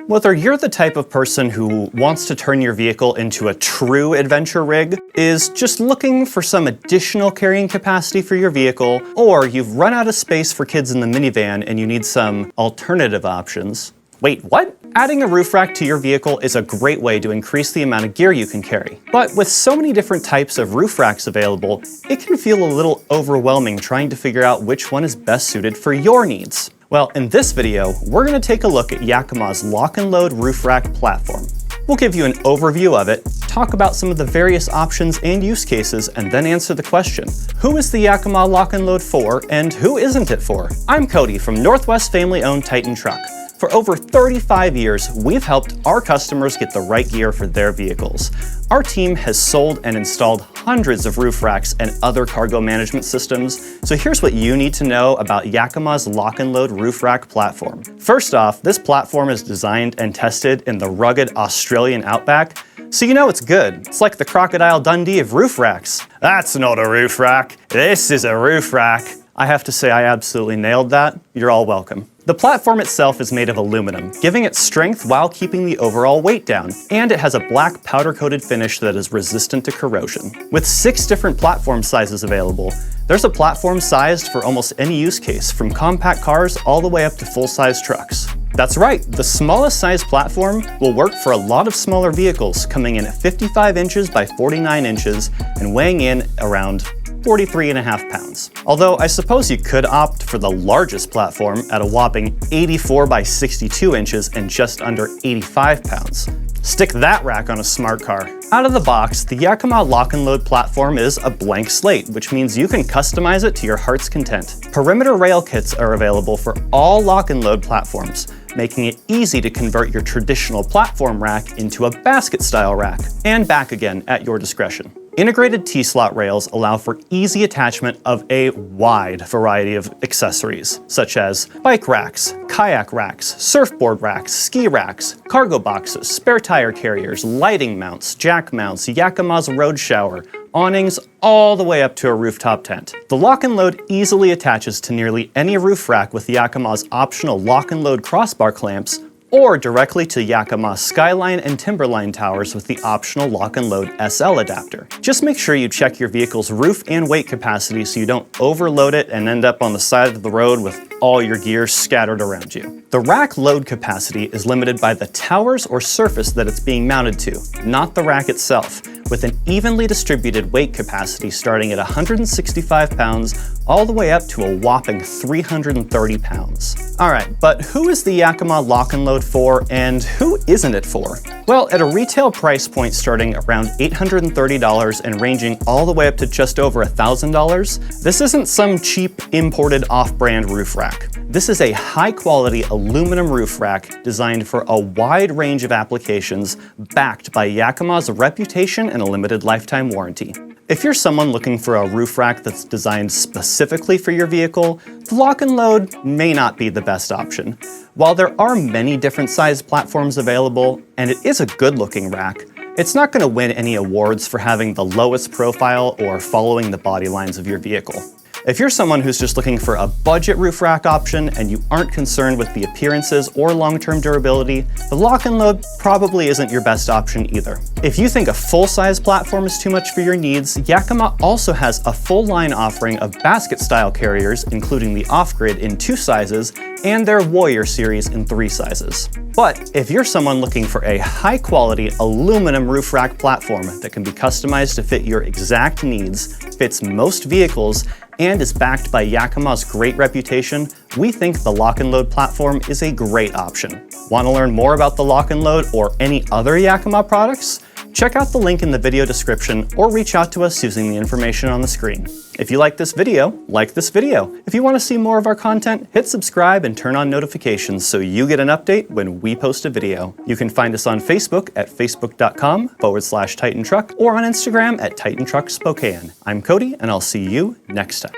Whether you're the type of person who wants to turn your vehicle into a true adventure rig, is just looking for some additional carrying capacity for your vehicle, or you've run out of space for kids in the minivan and you need some alternative options. Wait, what? Adding a roof rack to your vehicle is a great way to increase the amount of gear you can carry. But with so many different types of roof racks available, it can feel a little overwhelming trying to figure out which one is best suited for your needs. Well, in this video, we're going to take a look at Yakima's LockNLoad roof rack platform. We'll give you an overview of it, talk about some of the various options and use cases, and then answer the question, who is the Yakima LockNLoad for and who isn't it for? I'm Cody from Northwest family-owned Titan Truck. For over 35 years, we've helped our customers get the right gear for their vehicles. Our team has sold and installed hundreds of roof racks and other cargo management systems, so here's what you need to know about Yakima's LockNLoad roof rack platform. First off, this platform is designed and tested in the rugged Australian outback, so you know it's good. It's like the Crocodile Dundee of roof racks. That's not a roof rack, this is a roof rack. I have to say I absolutely nailed that. You're all welcome. The platform itself is made of aluminum, giving it strength while keeping the overall weight down, and it has a black powder-coated finish that is resistant to corrosion. With 6 different platform sizes available, there's a platform sized for almost any use case, from compact cars all the way up to full-size trucks. That's right, the smallest size platform will work for a lot of smaller vehicles, coming in at 55 inches by 49 inches and weighing in around 43.5 pounds. Although I suppose you could opt for the largest platform at a whopping 84 by 62 inches and just under 85 pounds. Stick that rack on a smart car. Out of the box, the Yakima LockNLoad platform is a blank slate, which means you can customize it to your heart's content. Perimeter rail kits are available for all LockNLoad platforms, making it easy to convert your traditional platform rack into a basket-style rack, and back again at your discretion. Integrated T-slot rails allow for easy attachment of a wide variety of accessories, such as bike racks, kayak racks, surfboard racks, ski racks, cargo boxes, spare tire carriers, lighting mounts, jack mounts, Yakima's road shower, awnings, all the way up to a rooftop tent. The LockNLoad easily attaches to nearly any roof rack with Yakima's optional LockNLoad crossbar clamps, or directly to Yakima Skyline and Timberline towers with the optional LockNLoad SL adapter. Just make sure you check your vehicle's roof and weight capacity so you don't overload it and end up on the side of the road with all your gear scattered around you. The rack load capacity is limited by the towers or surface that it's being mounted to, not the rack itself, with an evenly distributed weight capacity starting at 165 pounds all the way up to a whopping 330 pounds. Alright, but who is the Yakima LockNLoad for and who isn't it for? Well, at a retail price point starting around $830 and ranging all the way up to just over $1,000, this isn't some cheap imported off-brand roof rack. This is a high-quality aluminum roof rack designed for a wide range of applications, backed by Yakima's reputation and a limited lifetime warranty. If you're someone looking for a roof rack that's designed specifically for your vehicle, the LockNLoad may not be the best option. While there are many different size platforms available, and it is a good-looking rack, it's not going to win any awards for having the lowest profile or following the body lines of your vehicle. If you're someone who's just looking for a budget roof rack option and you aren't concerned with the appearances or long-term durability, the LockNLoad probably isn't your best option either. If you think a full-size platform is too much for your needs, Yakima also has a full line offering of basket-style carriers, including the Off-Grid in 2 sizes and their Warrior series in 3 sizes. But if you're someone looking for a high-quality aluminum roof rack platform that can be customized to fit your exact needs, fits most vehicles, and is backed by Yakima's great reputation, we think the LockNLoad platform is a great option. Want to learn more about the LockNLoad or any other Yakima products? Check out the link in the video description or reach out to us using the information on the screen. If you like this video, like this video. If you want to see more of our content, hit subscribe and turn on notifications so you get an update when we post a video. You can find us on Facebook at facebook.com/TitanTruck or on Instagram at TitanTruckSpokane. I'm Cody, and I'll see you next time.